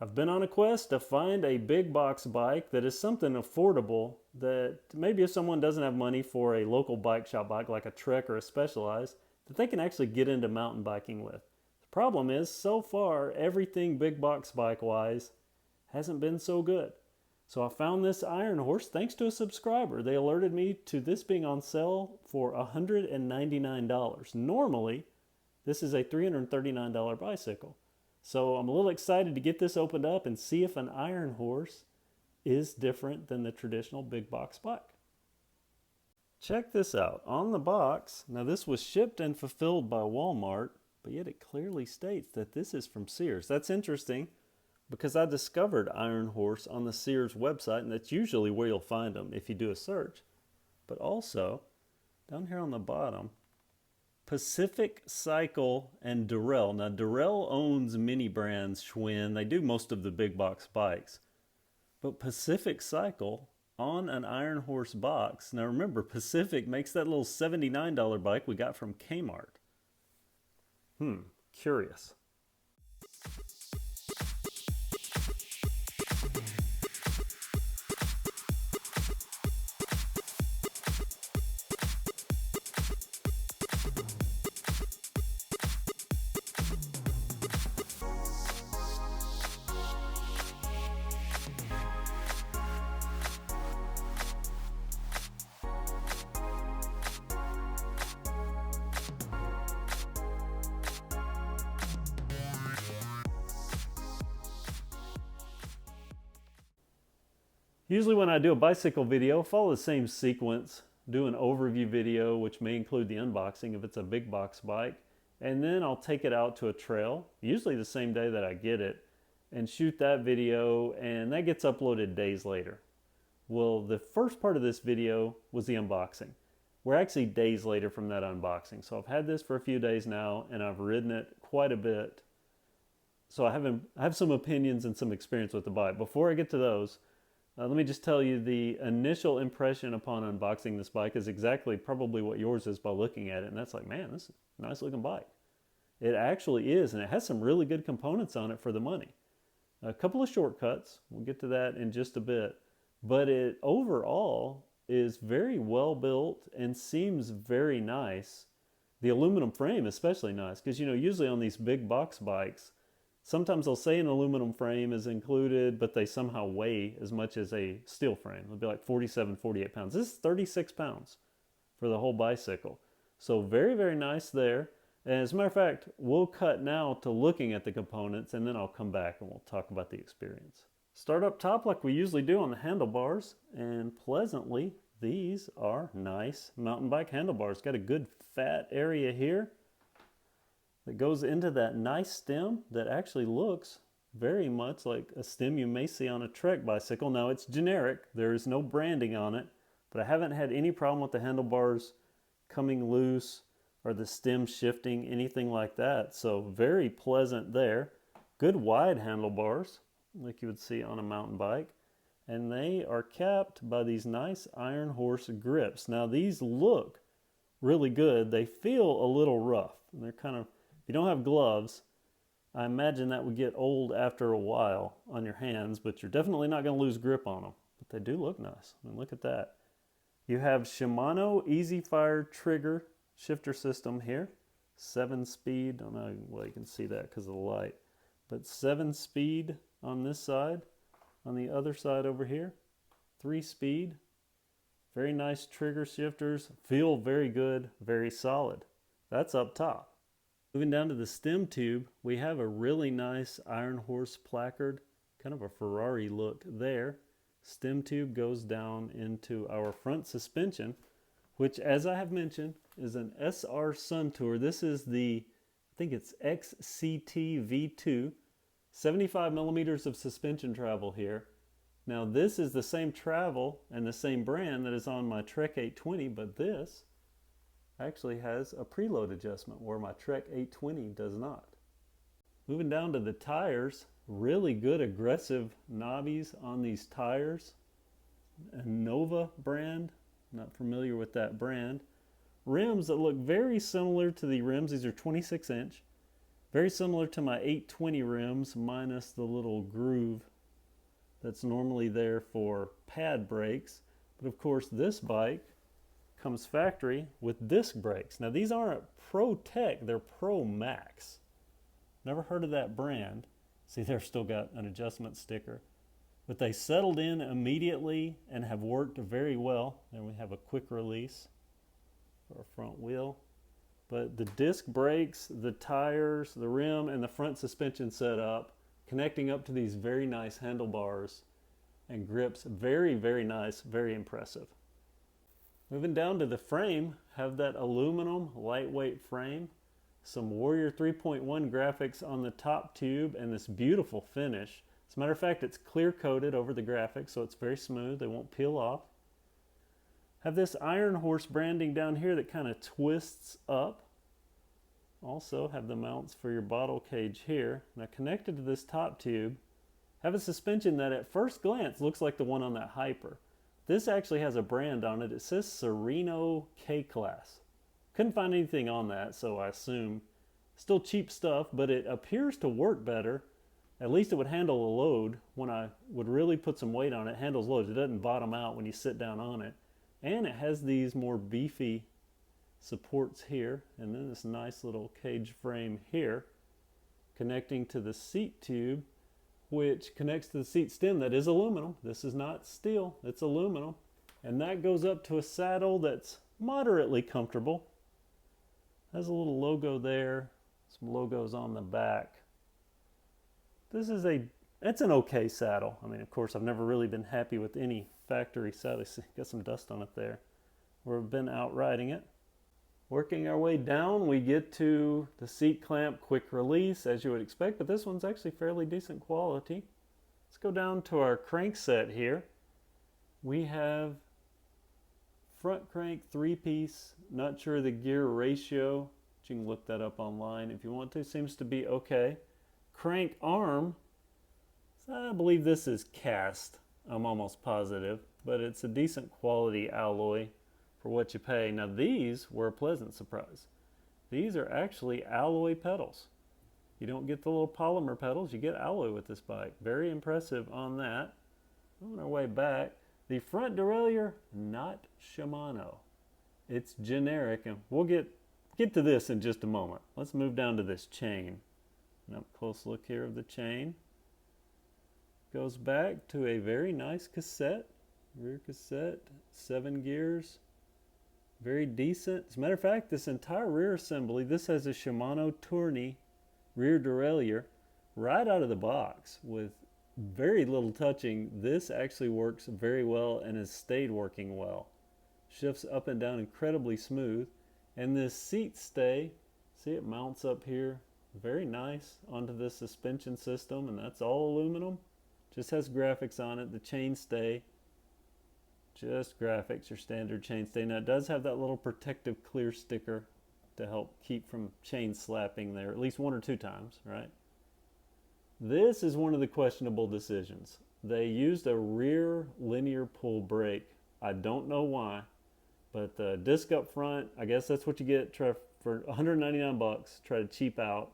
I've been on a quest to find a big box bike that is something affordable that maybe if someone doesn't have money for a local bike shop bike like a Trek or a Specialized, that they can actually get into mountain biking with. The problem is, so far, everything big box bike wise hasn't been so good. So I found this IronHorse thanks to a subscriber. They alerted me to this being on sale for $199. Normally, this is a $339 bicycle. So I'm a little excited to get this opened up and see if an IronHorse is different than the traditional big box bike. Check this out. On the box, now this was shipped and fulfilled by Walmart, but yet it clearly states that this is from Sears. That's interesting because I discovered IronHorse on the Sears website, and that's usually where you'll find them if you do a search. But also, down here on the bottom, Pacific Cycle and Dorel. Now Dorel owns many brands, Schwinn. They do most of the big box bikes. But Pacific Cycle on an IronHorse box. Now remember, Pacific makes that little $79 bike we got from Kmart. Curious. Usually when I do a bicycle video, follow the same sequence. Do an overview video, which may include the unboxing if it's a big box bike. And then I'll take it out to a trail, usually the same day that I get it, and shoot that video, and that gets uploaded days later. Well, the first part of this video was the unboxing. We're actually days later from that unboxing. So I've had this for a few days now, and I've ridden it quite a bit. So I have some opinions and some experience with the bike. Before I get to those, let me just tell you the initial impression upon unboxing this bike is exactly probably what yours is by looking at it. And that's like, man, this is a nice looking bike. It actually is, and it has some really good components on it for the money. A couple of shortcuts, we'll get to that in just a bit. But it overall is very well built and seems very nice. The aluminum frame especially nice, because usually on these big box bikes, sometimes they'll say an aluminum frame is included, but they somehow weigh as much as a steel frame. It'll be like 47, 48 pounds. This is 36 pounds for the whole bicycle. So very, very nice there. And as a matter of fact, we'll cut now to looking at the components, and then I'll come back and we'll talk about the experience. Start up top like we usually do on the handlebars, and pleasantly, these are nice mountain bike handlebars. Got a good fat area here that goes into that nice stem that actually looks very much like a stem you may see on a Trek bicycle. Now it's generic, there is no branding on it, but I haven't had any problem with the handlebars coming loose or the stem shifting, anything like that. So very pleasant there. Good wide handlebars, like you would see on a mountain bike. And they are capped by these nice IronHorse grips. Now these look really good. They feel a little rough. And they're kind of, if you don't have gloves, I imagine that would get old after a while on your hands, but you're definitely not going to lose grip on them. But they do look nice. I mean, look at that. You have Shimano Easy Fire trigger shifter system here. 7-speed. I don't know, well, you can see that because of the light. But 7-speed on this side. On the other side over here, 3-speed. Very nice trigger shifters. Feel very good, very solid. That's up top. Moving down to the stem tube, we have a really nice IronHorse placard, kind of a Ferrari look there. Stem tube goes down into our front suspension, which, as I have mentioned, is an SR Suntour. This is the, I think it's XCT V2. 75 millimeters of suspension travel here. Now this is the same travel and the same brand that is on my Trek 820, but this actually has a preload adjustment where my Trek 820 does not. Moving down to the tires, really good aggressive knobbies on these tires. Innova brand, not familiar with that brand. Rims that look very similar to the rims, these are 26 inch. Very similar to my 820 rims, minus the little groove that's normally there for pad brakes. But of course this bike comes factory with disc brakes. Now these aren't Pro Tech, they're ProMax. Never heard of that brand. See, they've still got an adjustment sticker. But they settled in immediately and have worked very well. And we have a quick release for our front wheel. But the disc brakes, the tires, the rim, and the front suspension setup, connecting up to these very nice handlebars and grips, very, very nice, very impressive. Moving down to the frame, have that aluminum lightweight frame, some Warrior 3.1 graphics on the top tube, and this beautiful finish. As a matter of fact, it's clear coated over the graphics, so it's very smooth, they won't peel off. Have this IronHorse branding down here that kind of twists up. Also have the mounts for your bottle cage here. Now connected to this top tube, have a suspension that at first glance looks like the one on that Hyper. This actually has a brand on it. It says Sereno K-Class. Couldn't find anything on that, so I assume still cheap stuff, but it appears to work better. At least it would handle a load. When I would really put some weight on it, it handles loads. It doesn't bottom out when you sit down on it. And it has these more beefy supports here, and then this nice little cage frame here connecting to the seat tube, which connects to the seat stem that is aluminum. This is not steel, it's aluminum. And that goes up to a saddle that's moderately comfortable. Has a little logo there, some logos on the back. It's an okay saddle. I mean, of course, I've never really been happy with any factory saddle. Got some dust on it there. We've been out riding it. Working our way down, we get to the seat clamp quick release, as you would expect, but this one's actually fairly decent quality. Let's go down to our crankset here. We have front crank 3-piece, not sure the gear ratio, but you can look that up online if you want to. Seems to be okay. Crank arm, I believe this is cast, I'm almost positive, but it's a decent quality alloy for what you pay. Now these were a pleasant surprise. These are actually alloy pedals. You don't get the little polymer pedals, you get alloy with this bike. Very impressive on that. On our way back, the front derailleur, not Shimano. It's generic, and we'll get to this in just a moment. Let's move down to this chain. Up close look here of the chain. Goes back to a very nice cassette, rear cassette, 7 gears. Very decent. As a matter of fact, this entire rear assembly, this has a Shimano Tourney rear derailleur right out of the box with very little touching. This actually works very well and has stayed working well. Shifts up and down incredibly smooth. And this seat stay, see it mounts up here, very nice onto this suspension system, and that's all aluminum. Just has graphics on it. The chain stay, just graphics, your standard chain stay. Now it does have that little protective clear sticker to help keep from chain slapping there at least 1 or 2 times, right? This is one of the questionable decisions. They used a rear linear pull brake. I don't know why, but the disc up front, I guess that's what you get for 199 bucks. Try to cheap out.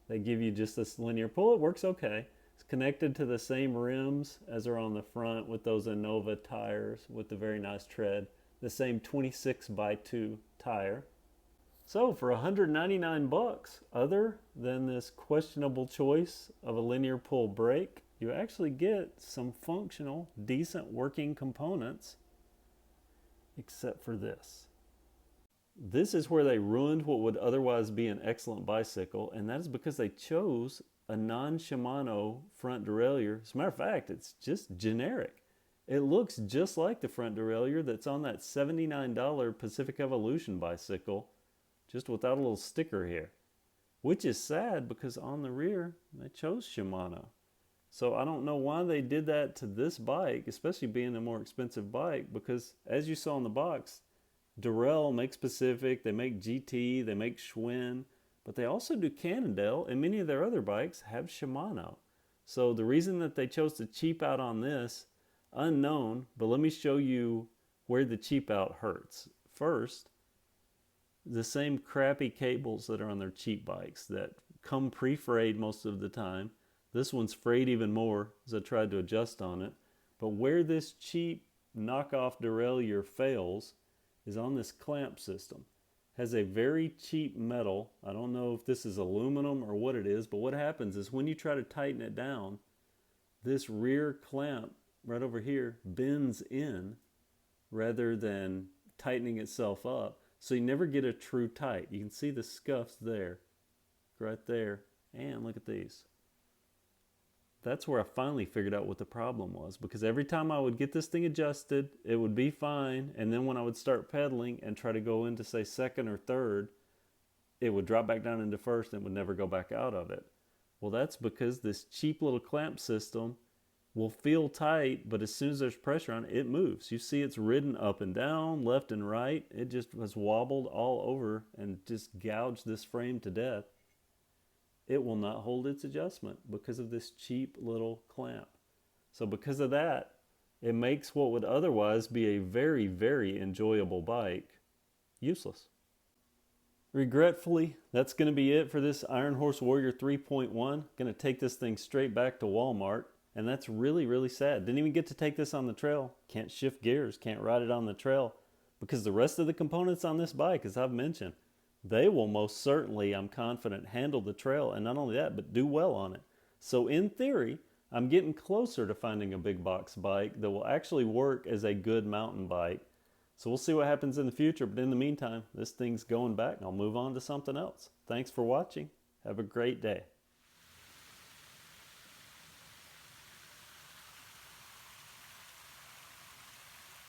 They give you just this linear pull. It works okay. It's connected to the same rims as are on the front with those Innova tires with the very nice tread. The same 26x2 tire. So for 199 bucks, other than this questionable choice of a linear pull brake, you actually get some functional, decent working components, except for this. This is where they ruined what would otherwise be an excellent bicycle, and that is because they chose a non-Shimano front derailleur. As a matter of fact, it's just generic. It looks just like the front derailleur that's on that $79 Pacific Evolution bicycle, just without a little sticker here. Which is sad because on the rear, they chose Shimano. So I don't know why they did that to this bike, especially being a more expensive bike, because as you saw in the box, Dorel makes Pacific, they make GT, they make Schwinn, but they also do Cannondale, and many of their other bikes have Shimano. So the reason that they chose to cheap out on this, unknown, but let me show you where the cheap out hurts. First, the same crappy cables that are on their cheap bikes that come pre-frayed most of the time. This one's frayed even more as I tried to adjust on it. But where this cheap knockoff derailleur fails is on this clamp system. It has a very cheap metal. I don't know if this is aluminum or what it is, but what happens is when you try to tighten it down, this rear clamp right over here bends in rather than tightening itself up. So you never get a true tight. You can see the scuffs there, right there, and look at these. That's where I finally figured out what the problem was, because every time I would get this thing adjusted, it would be fine, and then when I would start pedaling and try to go into, say, second or third, it would drop back down into first and would never go back out of it. Well, that's because this cheap little clamp system will feel tight, but as soon as there's pressure on it, it moves. You see it's ridden up and down, left and right. It just has wobbled all over and just gouged this frame to death. It will not hold its adjustment because of this cheap little clamp. So because of that, it makes what would otherwise be a very, very enjoyable bike useless. Regretfully, that's going to be it for this IronHorse Warrior 3.1. Going to take this thing straight back to Walmart, and that's really, really sad. Didn't even get to take this on the trail. Can't shift gears, can't ride it on the trail, because the rest of the components on this bike, as I've mentioned, they will most certainly, I'm confident, handle the trail, and not only that, but do well on it. So in theory, I'm getting closer to finding a big box bike that will actually work as a good mountain bike. So we'll see what happens in the future, but in the meantime, this thing's going back and I'll move on to something else. Thanks for watching. Have a great day.